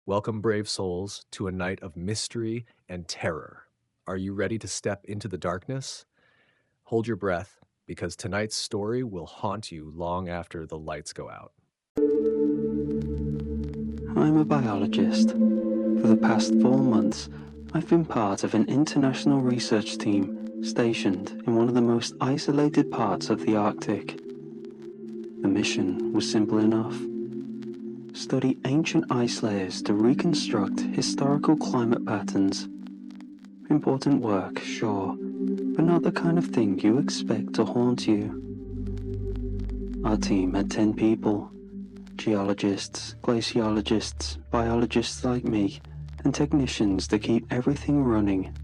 Welcome, brave souls, to a night of mystery and terror. Are you ready to step into the darkness? Hold your breath, because tonight's story will haunt you long after the lights go out. I'm a biologist. For the past 4 months, I've been part of an international research team stationed in one of the most isolated parts of the Arctic. The mission was simple enough. Study ancient ice layers to reconstruct historical climate patterns. Important work, sure, but not the kind of thing you expect to haunt you. Our team had 10 people. Geologists, glaciologists, biologists like me, and technicians to keep everything running.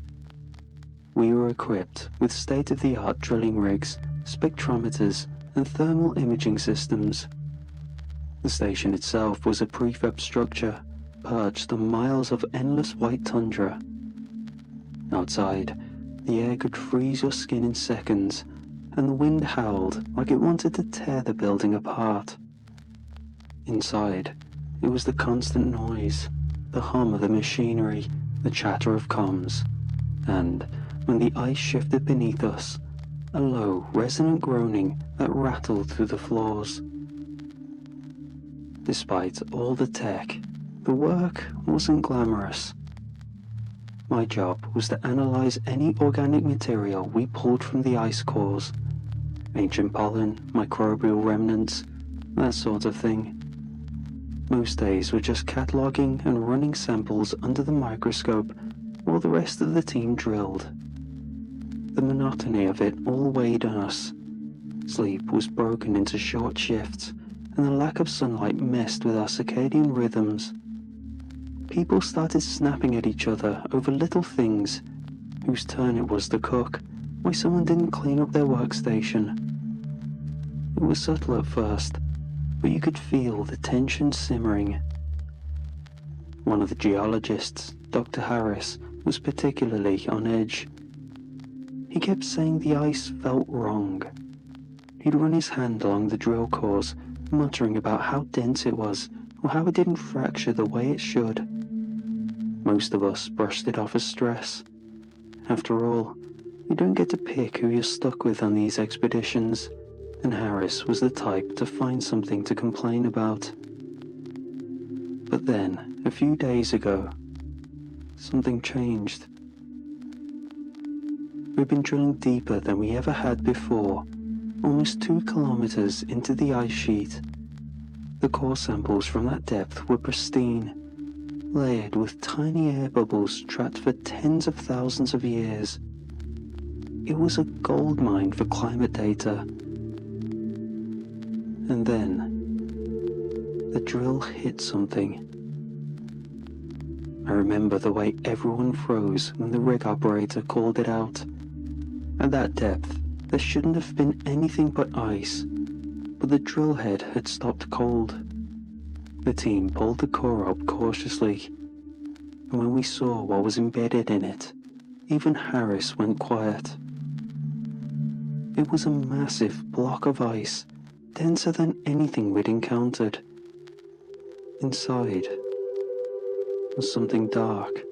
We were equipped with state-of-the-art drilling rigs, spectrometers, and thermal imaging systems. The station itself was a prefab structure, perched on miles of endless white tundra. Outside, the air could freeze your skin in seconds, and the wind howled like it wanted to tear the building apart. Inside, it was the constant noise, the hum of the machinery, the chatter of comms, and, when the ice shifted beneath us, a low, resonant groaning that rattled through the floors. Despite all the tech, the work wasn't glamorous. My job was to analyze any organic material we pulled from the ice cores, ancient pollen, microbial remnants, that sort of thing. Most days were just cataloging and running samples under the microscope while the rest of the team drilled. The monotony of it all weighed on us. Sleep was broken into short shifts, and the lack of sunlight messed with our circadian rhythms. People started snapping at each other over little things, whose turn it was to cook, why someone didn't clean up their workstation. It was subtle at first, but you could feel the tension simmering. One of the geologists, Dr. Harris, was particularly on edge. He kept saying the ice felt wrong. He'd run his hand along the drill cores, muttering about how dense it was, or how it didn't fracture the way it should. Most of us brushed it off as stress. After all, you don't get to pick who you're stuck with on these expeditions, and Harris was the type to find something to complain about. But then, a few days ago, something changed. We'd been drilling deeper than we ever had before, almost 2 kilometers into the ice sheet. The core samples from that depth were pristine, layered with tiny air bubbles trapped for tens of thousands of years. It was a gold mine for climate data. And then, the drill hit something. I remember the way everyone froze when the rig operator called it out. At that depth, there shouldn't have been anything but ice, but the drill head had stopped cold. The team pulled the core up cautiously, and when we saw what was embedded in it, even Harris went quiet. It was a massive block of ice, denser than anything we'd encountered. Inside was something dark,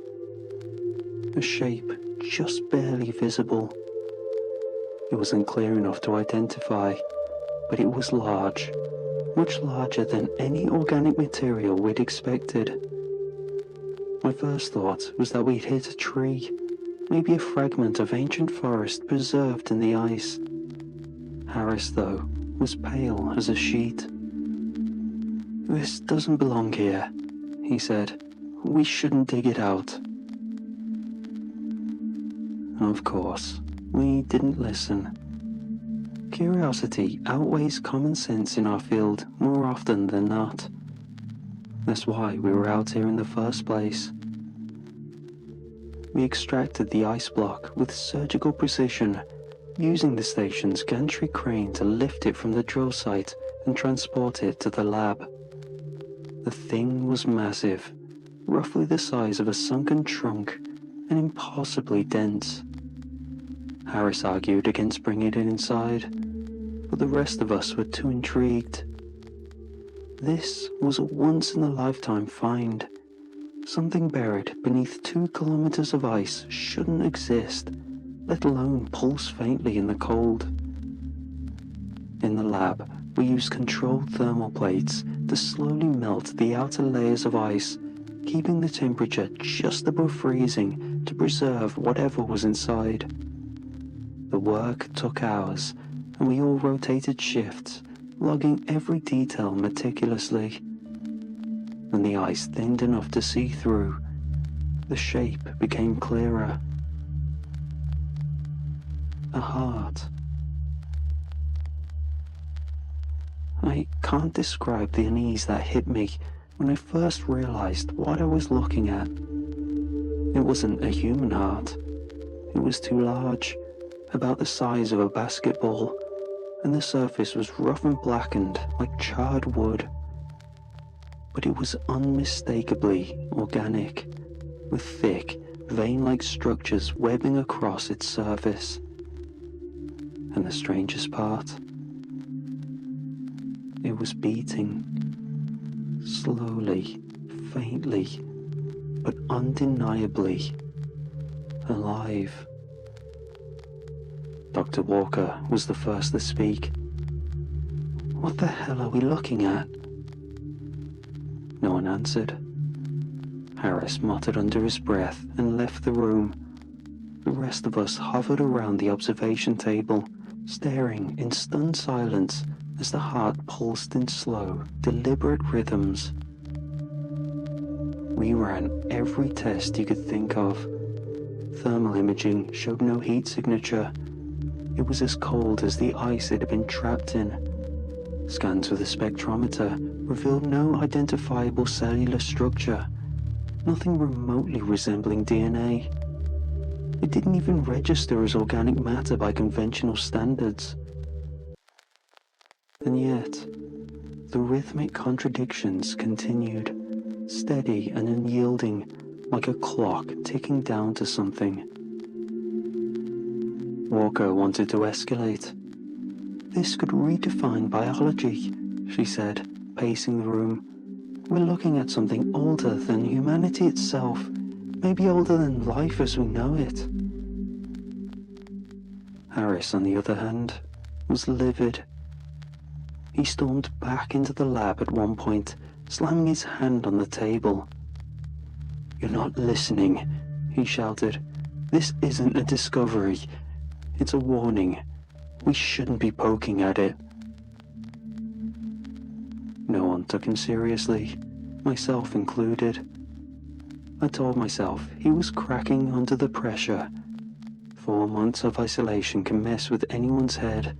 a shape just barely visible. It wasn't clear enough to identify, but it was large, much larger than any organic material we'd expected. My first thought was that we'd hit a tree, maybe a fragment of ancient forest preserved in the ice. Harris, though, was pale as a sheet. "This doesn't belong here," he said. "We shouldn't dig it out." Of course, we didn't listen. Curiosity outweighs common sense in our field more often than not. That's why we were out here in the first place. We extracted the ice block with surgical precision, using the station's gantry crane to lift it from the drill site and transport it to the lab. The thing was massive, roughly the size of a sunken trunk, and impossibly dense. Harris argued against bringing it inside, but the rest of us were too intrigued. This was a once-in-a-lifetime find, Something buried beneath 2 kilometers of ice shouldn't exist, let alone pulse faintly in the cold. In the lab, we used controlled thermal plates to slowly melt the outer layers of ice, keeping the temperature just above freezing to preserve whatever was inside. The work took hours, and we all rotated shifts, logging every detail meticulously. When the ice thinned enough to see through, the shape became clearer. A heart. I can't describe the unease that hit me when I first realized what I was looking at. It wasn't a human heart. It was too large, about the size of a basketball, and the surface was rough and blackened like charred wood. But it was unmistakably organic, with thick, vein-like structures webbing across its surface. And the strangest part? It was beating. Slowly, faintly, but undeniably alive. Dr. Walker was the first to speak. "What the hell are we looking at?" No one answered. Harris muttered under his breath and left the room. The rest of us hovered around the observation table, staring in stunned silence as the heart pulsed in slow, deliberate rhythms. We ran every test you could think of. Thermal imaging showed no heat signature. It was as cold as the ice it had been trapped in. Scans with a spectrometer revealed no identifiable cellular structure, nothing remotely resembling DNA. It didn't even register as organic matter by conventional standards. And yet, the rhythmic contradictions continued, steady and unyielding, like a clock ticking down to something. Walker wanted to escalate. "This could redefine biology," she said, pacing the room. "We're looking at something older than humanity itself, maybe older than life as we know it." Harris, on the other hand, was livid. He stormed back into the lab at one point, slamming his hand on the table. "You're not listening," he shouted. "This isn't a discovery. It's a warning. We shouldn't be poking at it." No one took him seriously, myself included. I told myself he was cracking under the pressure. 4 months of isolation can mess with anyone's head.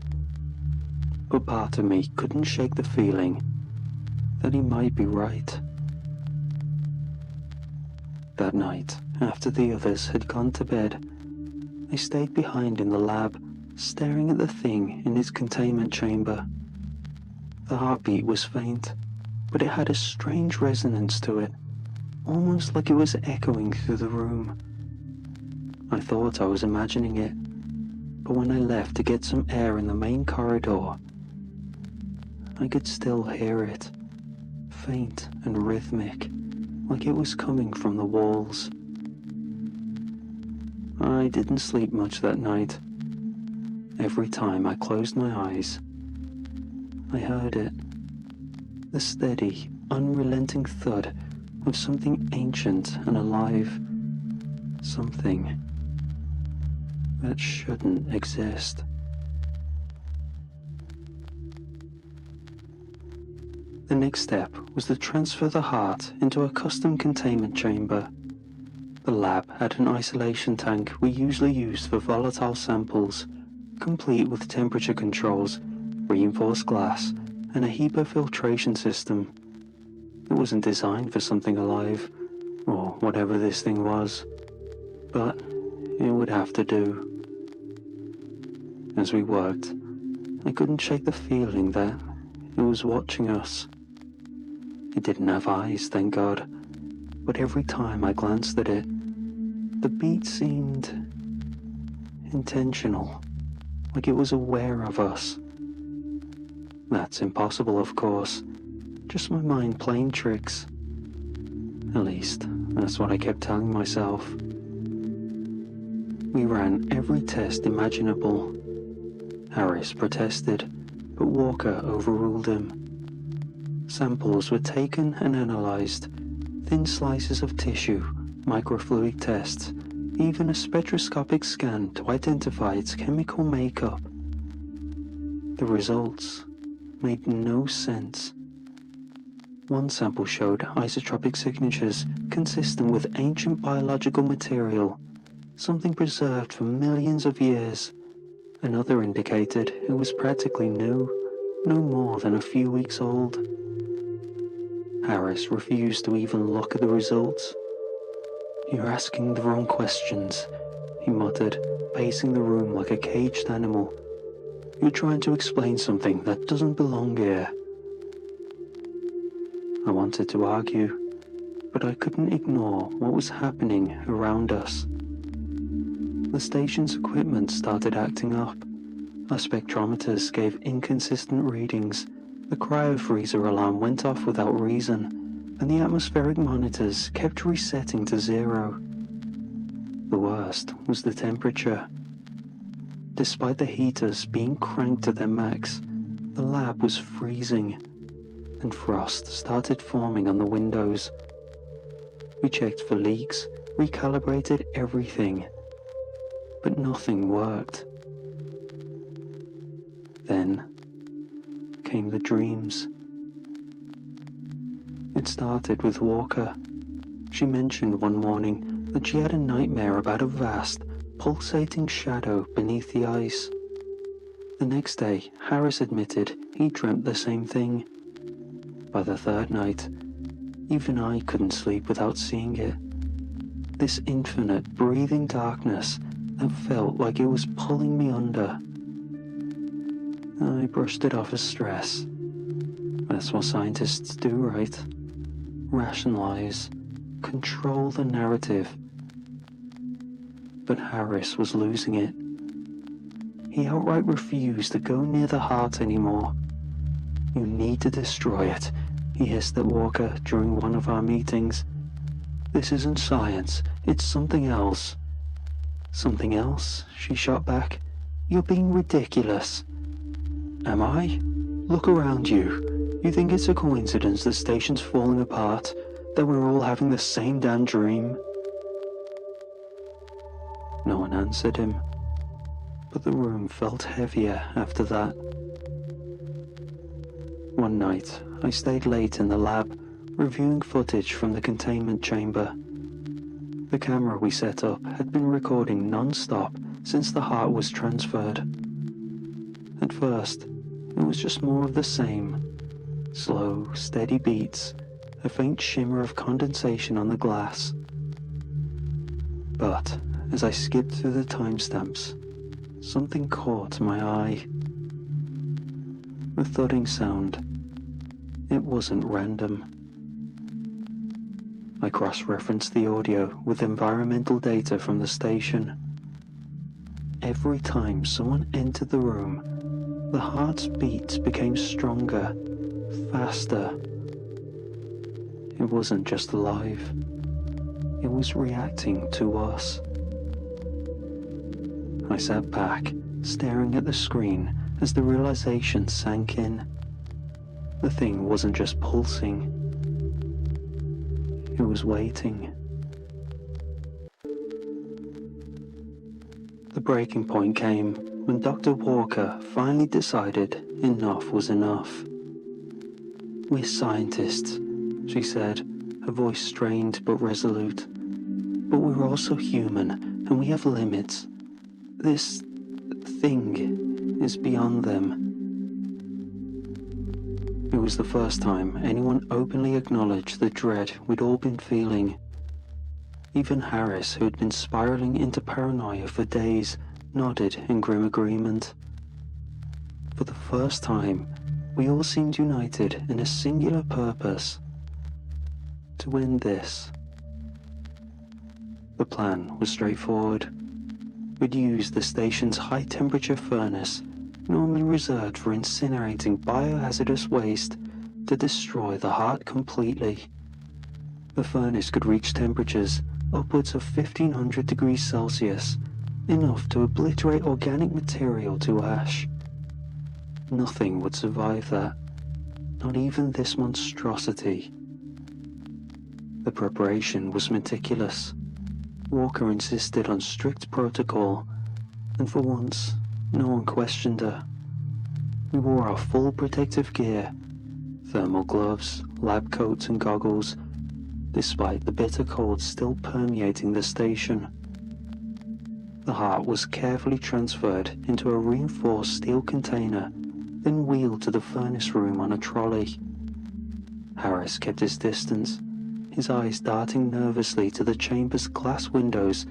But part of me couldn't shake the feeling that he might be right. That night, after the others had gone to bed, I stayed behind in the lab, staring at the thing in its containment chamber. The heartbeat was faint, but it had a strange resonance to it, almost like it was echoing through the room. I thought I was imagining it, but when I left to get some air in the main corridor, I could still hear it, faint and rhythmic, like it was coming from the walls. I didn't sleep much that night. Every time I closed my eyes, I heard it. The steady, unrelenting thud of something ancient and alive. Something that shouldn't exist. The next step was to transfer the heart into a custom containment chamber. The lab had an isolation tank we usually used for volatile samples, complete with temperature controls, reinforced glass, and a HEPA filtration system. It wasn't designed for something alive, or whatever this thing was, but it would have to do. As we worked, I couldn't shake the feeling that it was watching us. It didn't have eyes, thank God, but every time I glanced at it, the beat seemed intentional, like it was aware of us. That's impossible, of course, just my mind playing tricks. At least, That's what I kept telling myself. We ran every test imaginable. Harris protested, but Walker overruled him. Samples were taken and analysed, thin slices of tissue, microfluidic tests, even a spectroscopic scan to identify its chemical makeup. The results made no sense. One sample showed isotropic signatures consistent with ancient biological material, something preserved for millions of years. Another indicated it was practically new, no more than a few weeks old. Harris refused to even look at the results. "You're asking the wrong questions," he muttered, pacing the room like a caged animal. "You're trying to explain something that doesn't belong here." I wanted to argue, but I couldn't ignore what was happening around us. The station's equipment started acting up. Our spectrometers gave inconsistent readings, the cryofreezer alarm went off without reason, and the atmospheric monitors kept resetting to 0. The worst was the temperature. Despite the heaters being cranked to their max, the lab was freezing, and frost started forming on the windows. We checked for leaks, recalibrated everything, but nothing worked. Then came the dreams. It started with Walker. She mentioned one morning that she had a nightmare about a vast, pulsating shadow beneath the ice. The next day, Harris admitted he dreamt the same thing. By the third night, even I couldn't sleep without seeing it. This infinite, breathing darkness that felt like it was pulling me under. I brushed it off as stress. That's what scientists do, right? Rationalize, control the narrative. But Harris was losing it. He outright refused to go near the heart anymore. "You need to destroy it," he hissed at Walker during one of our meetings. "This isn't science, it's something else." "Something else?" she shot back. "You're being ridiculous." "Am I? Look around you. You think it's a coincidence the station's falling apart, that we're all having the same damn dream?" No one answered him, but the room felt heavier after that. One night, I stayed late in the lab, reviewing footage from the containment chamber. The camera we set up had been recording non-stop since the heart was transferred. At first, it was just more of the same. Slow, steady beats, a faint shimmer of condensation on the glass. But as I skipped through the timestamps, something caught my eye. The thudding sound. It wasn't random. I cross-referenced the audio with environmental data from the station. Every time someone entered the room, the heart's beats became stronger, faster. It wasn't just alive. It was reacting to us. I sat back, staring at the screen as the realization sank in. The thing wasn't just pulsing. It was waiting. The breaking point came when Dr. Walker finally decided enough was enough. "We're scientists," she said, her voice strained but resolute. "But we're also human, and we have limits. This thing is beyond them." It was the first time anyone openly acknowledged the dread we'd all been feeling. Even Harris, who had been spiraling into paranoia for days, nodded in grim agreement. For the first time, we all seemed united in a singular purpose: to end this. The plan was straightforward. We'd use the station's high-temperature furnace, normally reserved for incinerating biohazardous waste, to destroy the heart completely. The furnace could reach temperatures upwards of 1500 degrees Celsius, enough to obliterate organic material to ash. Nothing would survive that, not even this monstrosity. The preparation was meticulous. Walker insisted on strict protocol, and for once, no one questioned her. We wore our full protective gear, thermal gloves, lab coats and goggles, despite the bitter cold still permeating the station. The heart was carefully transferred into a reinforced steel container, then wheeled to the furnace room on a trolley. Harris kept his distance, his eyes darting nervously to the chamber's glass windows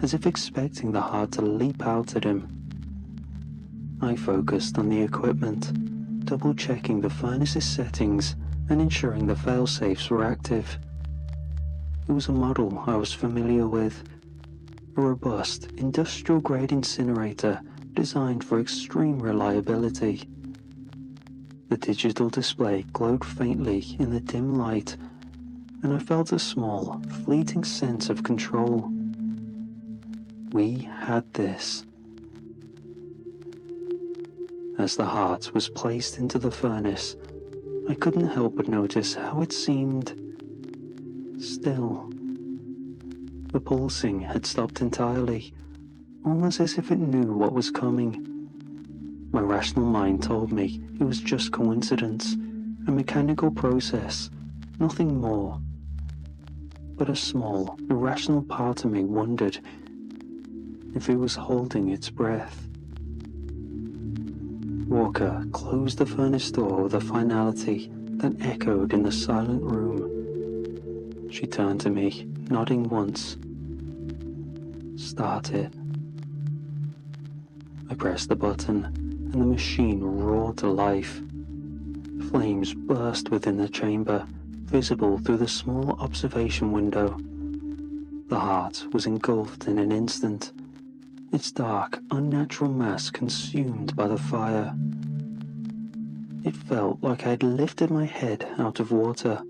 as if expecting the heart to leap out at him. I focused on the equipment, double-checking the furnace's settings and ensuring the fail-safes were active. It was a model I was familiar with, a robust, industrial-grade incinerator designed for extreme reliability. The digital display glowed faintly in the dim light, and I felt a small, fleeting sense of control. We had this. As the heart was placed into the furnace, I couldn't help but notice how it seemed still. The pulsing had stopped entirely, almost as if it knew what was coming. My rational mind told me it was just coincidence, a mechanical process, nothing more. But a small, irrational part of me wondered if it was holding its breath. Walker closed the furnace door with a finality that echoed in the silent room. She turned to me, nodding once. "Start it." I pressed the button, and the machine roared to life. Flames burst within the chamber, visible through the small observation window. The heart was engulfed in an instant, its dark, unnatural mass consumed by the fire. It felt like I had lifted my head out of water.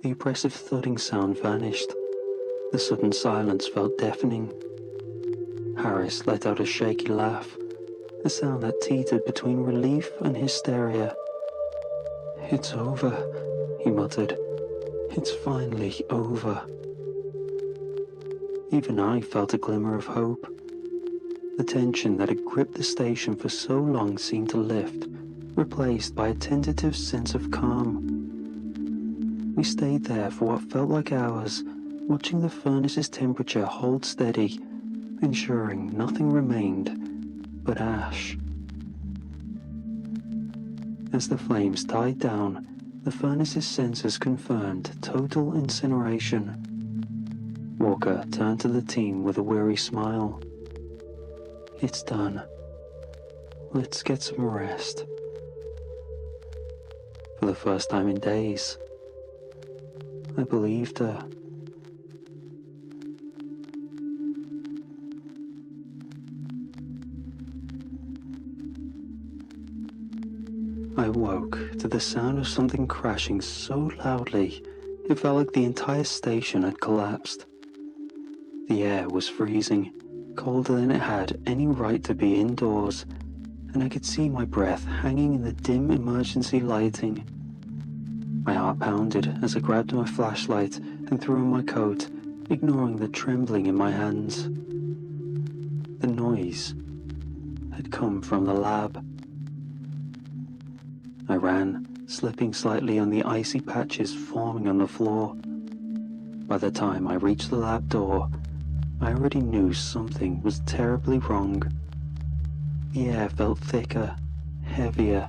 The oppressive thudding sound vanished. The sudden silence felt deafening. Harris let out a shaky laugh, a sound that teetered between relief and hysteria. "It's over," he muttered. "It's finally over." Even I felt a glimmer of hope. The tension that had gripped the station for so long seemed to lift, replaced by a tentative sense of calm. We stayed there for what felt like hours, watching the furnace's temperature hold steady, ensuring nothing remained but ash. As the flames died down, the furnace's sensors confirmed total incineration. Walker turned to the team with a weary smile. "It's done. Let's get some rest." For the first time in days, I believed her. I woke to the sound of something crashing so loudly it felt like the entire station had collapsed. The air was freezing, colder than it had any right to be indoors, and I could see my breath hanging in the dim emergency lighting. My heart pounded as I grabbed my flashlight and threw on my coat, ignoring the trembling in my hands. The noise had come from the lab. I ran, slipping slightly on the icy patches forming on the floor. By the time I reached the lab door, I already knew something was terribly wrong. The air felt thicker, heavier,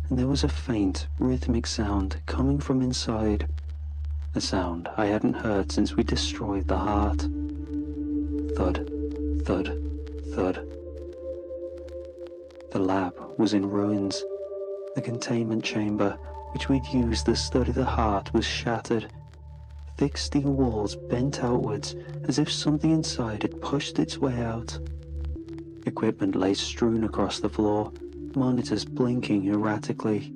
and there was a faint, rhythmic sound coming from inside, a sound I hadn't heard since we destroyed the heart. Thud, thud, thud. The lab was in ruins. The containment chamber, which we'd used to study the heart, was shattered. Thick steel walls bent outwards as if something inside had pushed its way out. Equipment lay strewn across the floor, monitors blinking erratically.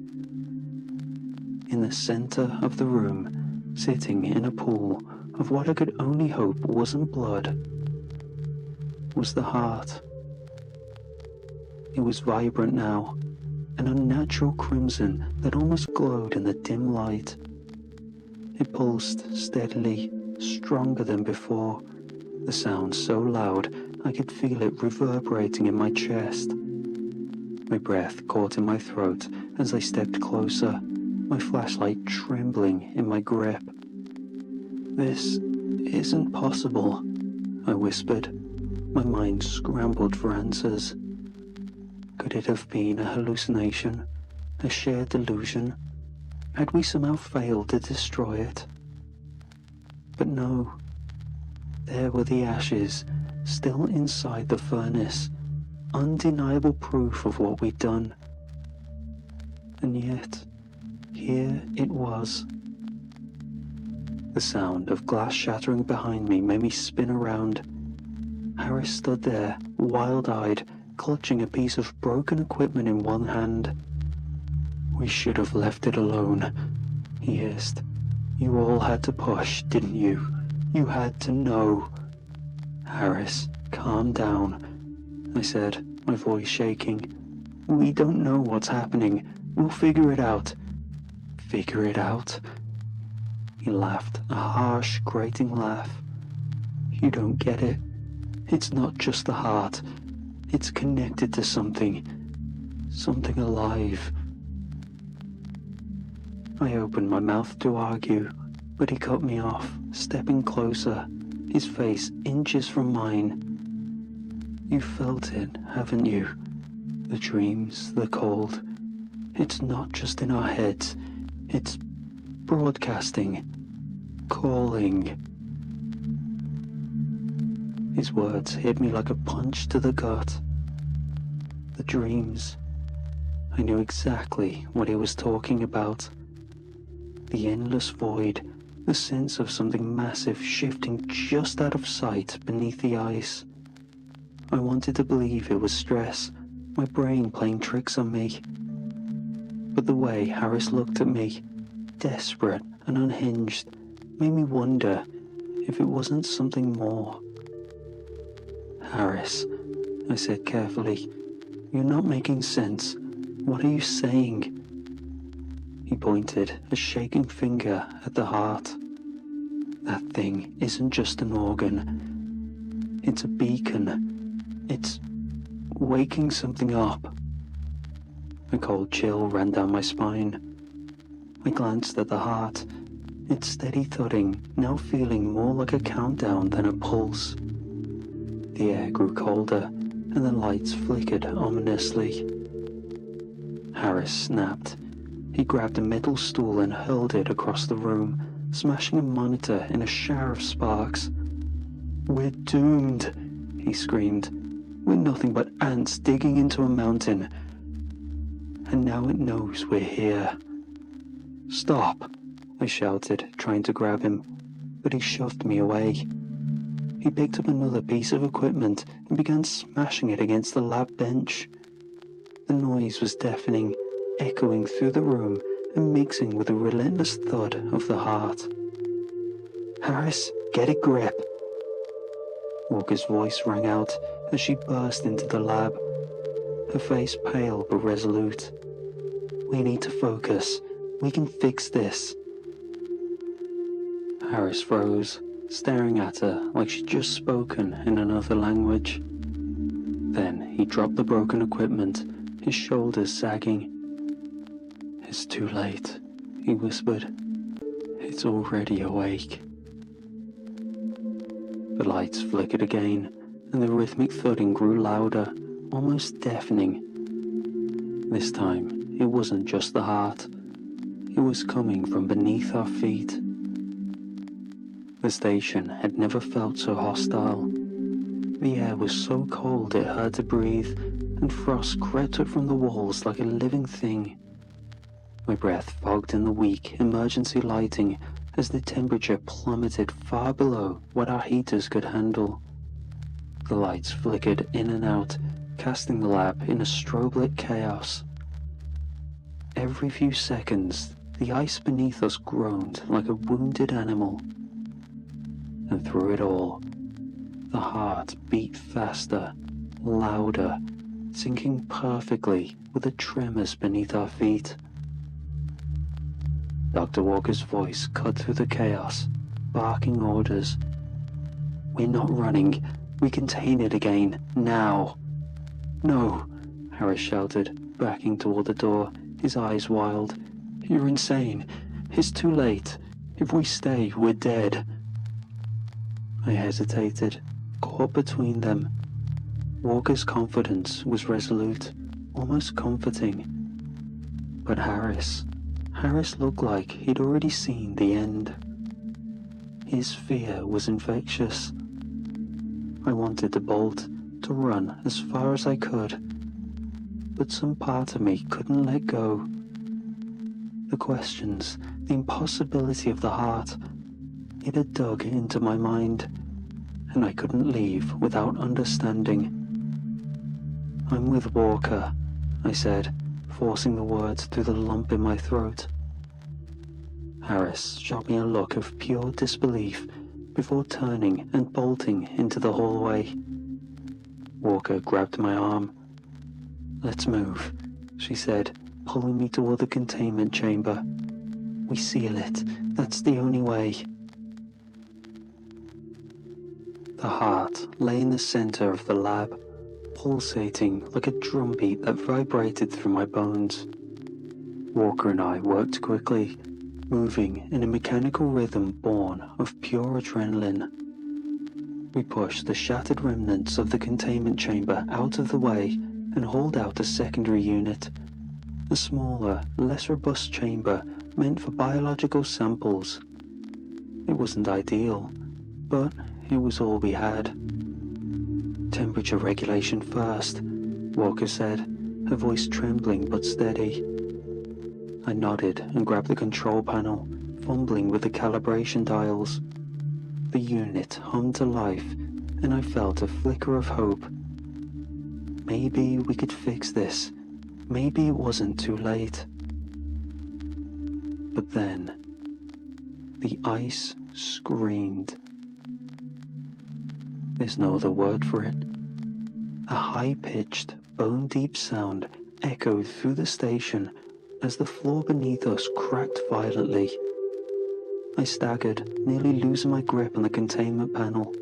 In the center of the room sitting in a pool of what I could only hope wasn't blood, was the heart. It was vibrant now, an unnatural crimson that almost glowed in the dim light. It pulsed steadily, stronger than before, the sound so loud I could feel it reverberating in my chest. My breath caught in my throat as I stepped closer, my flashlight trembling in my grip. "This isn't possible," I whispered, my mind scrambled for answers. Could it have been a hallucination, a shared delusion? Had we somehow failed to destroy it? But no. There were the ashes, still inside the furnace, undeniable proof of what we'd done. And yet, here it was. The sound of glass shattering behind me made me spin around. Harris stood there, wild-eyed, clutching a piece of broken equipment in one hand. "We should have left it alone," he hissed. "You all had to push, didn't you? You had to know." "Harris, calm down," I said, my voice shaking. "We don't know what's happening. We'll figure it out." "Figure it out?" He laughed, a harsh, grating laugh. "You don't get it. It's not just the heart. It's connected to something alive." I opened my mouth to argue, but he cut me off, stepping closer, his face inches from mine. "You felt it, haven't you? The dreams, the cold. It's not just in our heads. It's broadcasting, calling." His words hit me like a punch to the gut. The dreams. I knew exactly what he was talking about. The endless void, the sense of something massive shifting just out of sight beneath the ice. I wanted to believe it was stress, my brain playing tricks on me. But the way Harris looked at me, desperate and unhinged, made me wonder if it wasn't something more. "Harris," I said carefully, "you're not making sense. What are you saying?" He pointed a shaking finger at the heart. "That thing isn't just an organ. It's a beacon. It's waking something up." A cold chill ran down my spine. I glanced at the heart, its steady thudding now feeling more like a countdown than a pulse. The air grew colder, and the lights flickered ominously. Harris snapped. He grabbed a metal stool and hurled it across the room, smashing a monitor in a shower of sparks. "We're doomed," he screamed. "We're nothing but ants digging into a mountain. And now it knows we're here." "Stop," I shouted, trying to grab him, but he shoved me away. He picked up another piece of equipment and began smashing it against the lab bench. The noise was deafening, echoing through the room and mixing with the relentless thud of the heart. "Harris, get a grip!" Walker's voice rang out as she burst into the lab, her face pale but resolute. "We need to focus. We can fix this." Harris froze, staring at her like she'd just spoken in another language. Then he dropped the broken equipment, his shoulders sagging. "It's too late," he whispered. "It's already awake." The lights flickered again, and the rhythmic thudding grew louder, almost deafening. This time, it wasn't just the heart. It was coming from beneath our feet. The station had never felt so hostile. The air was so cold it hurt to breathe, and frost crept up from the walls like a living thing. My breath fogged in the weak emergency lighting as the temperature plummeted far below what our heaters could handle. The lights flickered in and out, casting the lab in a strobe-lit chaos. Every few seconds, The ice beneath us groaned like a wounded animal. And through it all, the heart beat faster, louder, syncing perfectly with the tremors beneath our feet. Dr. Walker's voice cut through the chaos, barking orders. "We're not running. We contain it again, now." "No," Harris shouted, backing toward the door, his eyes wild. "You're insane. It's too late. If we stay, we're dead." I hesitated, caught between them. Walker's confidence was resolute, almost comforting. But Harris looked like he'd already seen the end. His fear was infectious. I wanted to bolt, to run as far as I could, but some part of me couldn't let go. The questions, the impossibility of the heart, it had dug into my mind, and I couldn't leave without understanding. "I'm with Walker," I said, forcing the words through the lump in my throat. Harris shot me a look of pure disbelief before turning and bolting into the hallway. Walker grabbed my arm. "Let's move," she said, pulling me toward the containment chamber. "We seal it. That's the only way." The heart lay in the center of the lab, pulsating like a drumbeat that vibrated through my bones. Walker and I worked quickly, moving in a mechanical rhythm born of pure adrenaline. We pushed the shattered remnants of the containment chamber out of the way and hauled out a secondary unit, a smaller, less robust chamber meant for biological samples. It wasn't ideal, but it was all we had. "Temperature regulation first," Walker said, her voice trembling but steady. I nodded and grabbed the control panel, fumbling with the calibration dials. The unit hummed to life, and I felt a flicker of hope. Maybe we could fix this. Maybe it wasn't too late. But then, the ice screamed. There's no other word for it. A high-pitched, bone-deep sound echoed through the station as the floor beneath us cracked violently. I staggered, nearly losing my grip on the containment panel.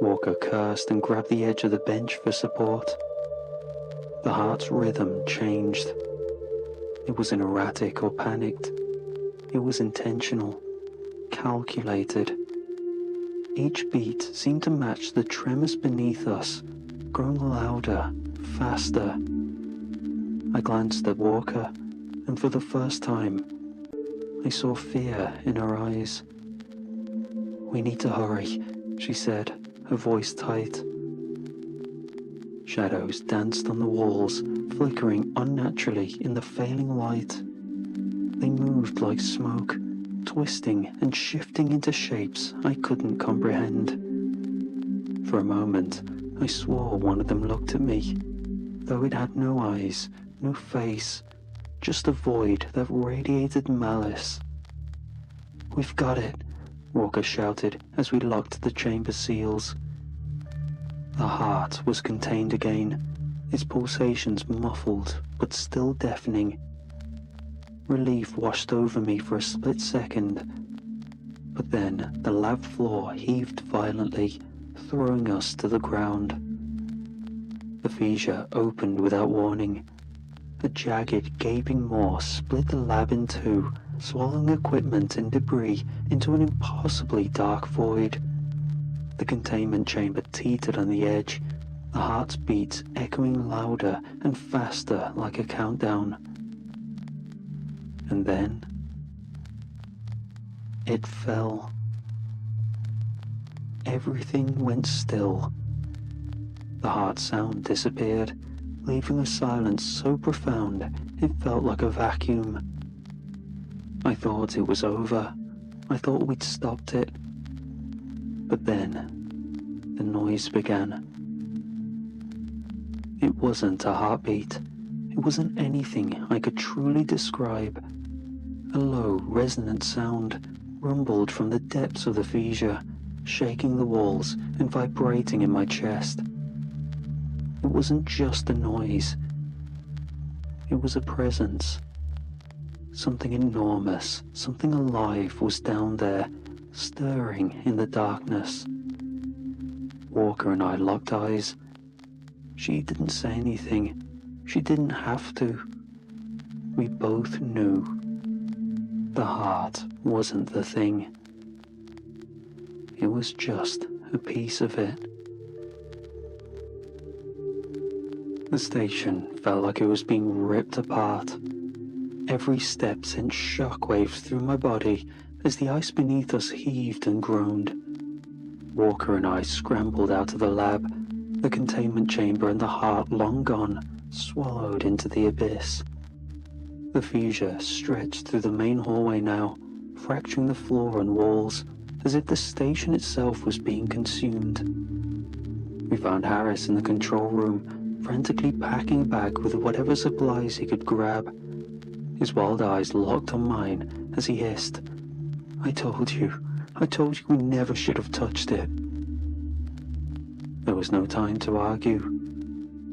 Walker cursed and grabbed the edge of the bench for support. The heart's rhythm changed. It wasn't erratic or panicked. It was intentional, calculated. Each beat seemed to match the tremors beneath us, growing louder, faster. I glanced at Walker, and for the first time, I saw fear in her eyes. "We need to hurry," she said, her voice tight. Shadows danced on the walls, flickering unnaturally in the failing light. They moved like smoke, twisting and shifting into shapes I couldn't comprehend. For a moment, I swore one of them looked at me, though it had no eyes, no face, just a void that radiated malice. "We've got it," Walker shouted as we locked the chamber seals. The heart was contained again, its pulsations muffled but still deafening. Relief washed over me for a split second, but then the lab floor heaved violently, throwing us to the ground. The fissure opened without warning. A jagged, gaping maw split the lab in two, swallowing equipment and debris into an impossibly dark void. The containment chamber teetered on the edge, the heart's beats echoing louder and faster like a countdown. And then it fell. Everything went still. The heart sound disappeared, leaving a silence so profound it felt like a vacuum. I thought it was over. I thought we'd stopped it. But then, the noise began. It wasn't a heartbeat. It wasn't anything I could truly describe. A low, resonant sound rumbled from the depths of the fissure, shaking the walls and vibrating in my chest. It wasn't just a noise. It was a presence. Something enormous, something alive was down there, stirring in the darkness. Walker and I locked eyes. She didn't say anything. She didn't have to. We both knew. The heart wasn't the thing. It was just a piece of it. The station felt like it was being ripped apart. Every step sent shockwaves through my body as the ice beneath us heaved and groaned. Walker and I scrambled out of the lab, the containment chamber and the heart long gone, swallowed into the abyss. The fissure stretched through the main hallway now, fracturing the floor and walls, as if the station itself was being consumed. We found Harris in the control room, frantically packing a bag with whatever supplies he could grab. His wild eyes locked on mine as he hissed, I told you we never should have touched it." There was no time to argue.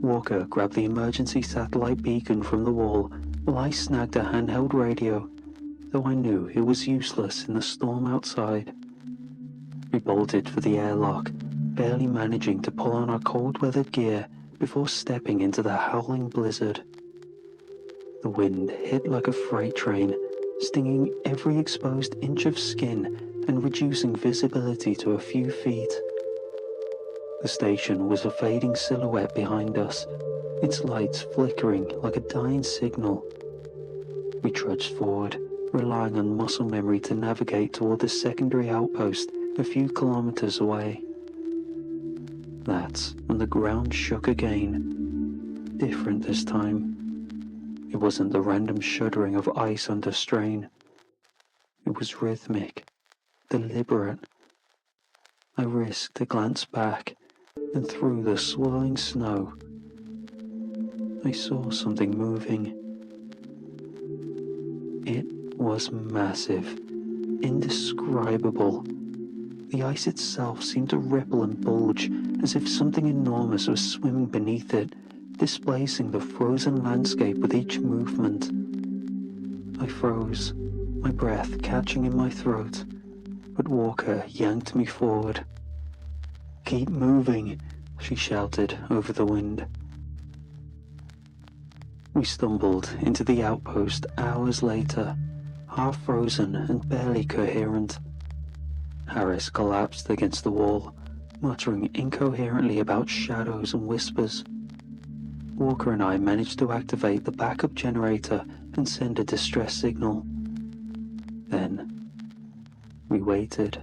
Walker grabbed the emergency satellite beacon from the wall while I snagged a handheld radio, though I knew it was useless in the storm outside. We bolted for the airlock, barely managing to pull on our cold-weathered gear before stepping into the howling blizzard. The wind hit like a freight train, stinging every exposed inch of skin and reducing visibility to a few feet. The station was a fading silhouette behind us, its lights flickering like a dying signal. We trudged forward, relying on muscle memory to navigate toward the secondary outpost a few kilometers away. That's when the ground shook again. Different this time. It wasn't the random shuddering of ice under strain. It was rhythmic, deliberate. I risked a glance back, and through the swirling snow, I saw something moving. It was massive, indescribable. The ice itself seemed to ripple and bulge as if something enormous was swimming beneath it, displacing the frozen landscape with each movement. I froze, my breath catching in my throat, but Walker yanked me forward. "Keep moving," she shouted over the wind. We stumbled into the outpost hours later, half frozen and barely coherent. Harris collapsed against the wall, muttering incoherently about shadows and whispers. Walker and I managed to activate the backup generator and send a distress signal. Then, we waited.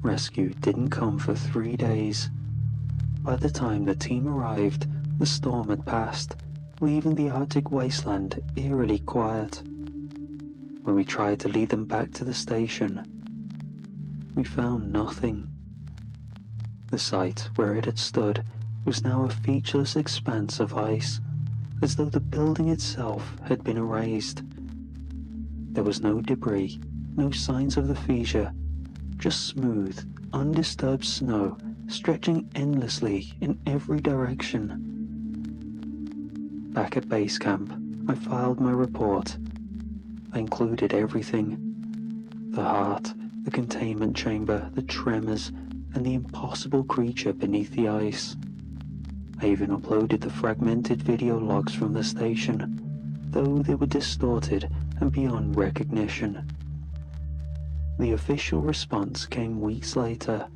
Rescue didn't come for 3 days. By the time the team arrived, the storm had passed, leaving the Arctic wasteland eerily quiet. When we tried to lead them back to the station, we found nothing. The site where it had stood was now a featureless expanse of ice, as though the building itself had been erased. There was no debris, no signs of the fissure, just smooth, undisturbed snow stretching endlessly in every direction. Back at base camp, I filed my report. I included everything: the heart, the containment chamber, the tremors, and the impossible creature beneath the ice. I even uploaded the fragmented video logs from the station, though they were distorted and beyond recognition. The official response came weeks later.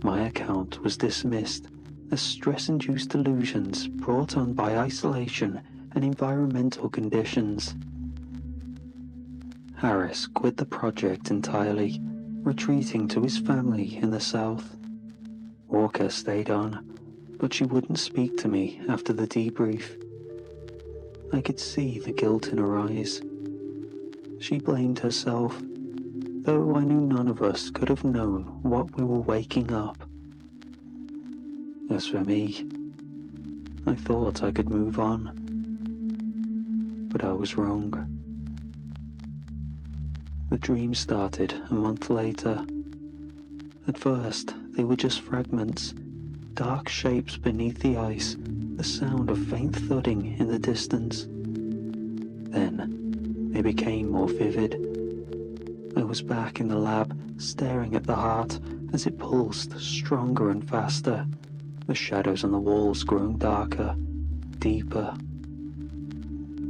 My account was dismissed as stress-induced delusions brought on by isolation and environmental conditions. Harris quit the project entirely, retreating to his family in the south. Walker stayed on, but she wouldn't speak to me after the debrief. I could see the guilt in her eyes. She blamed herself, though I knew none of us could have known what we were waking up. As for me, I thought I could move on. but I was wrong. The dream started a month later. At first, they were just fragments, dark shapes beneath the ice, the sound of faint thudding in the distance. Then, they became more vivid. I was back in the lab, staring at the heart as it pulsed stronger and faster, the shadows on the walls growing darker, deeper.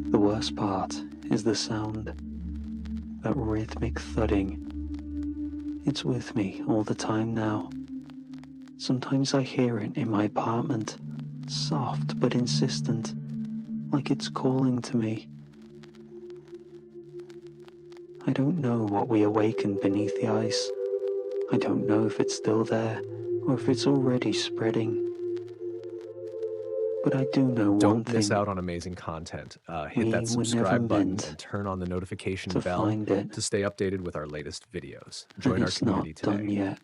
The worst part is the sound, that rhythmic thudding. It's with me all the time now. Sometimes I hear it in my apartment, soft but insistent, like it's calling to me. I don't know what we awakened beneath the ice. I don't know if it's still there, or if it's already spreading. But I do know one Don't thing. miss out on amazing content. Hit We that were never subscribe button meant and turn on the notification to bell find it. to stay updated with our latest videos. And Join our it's community not done today. yet.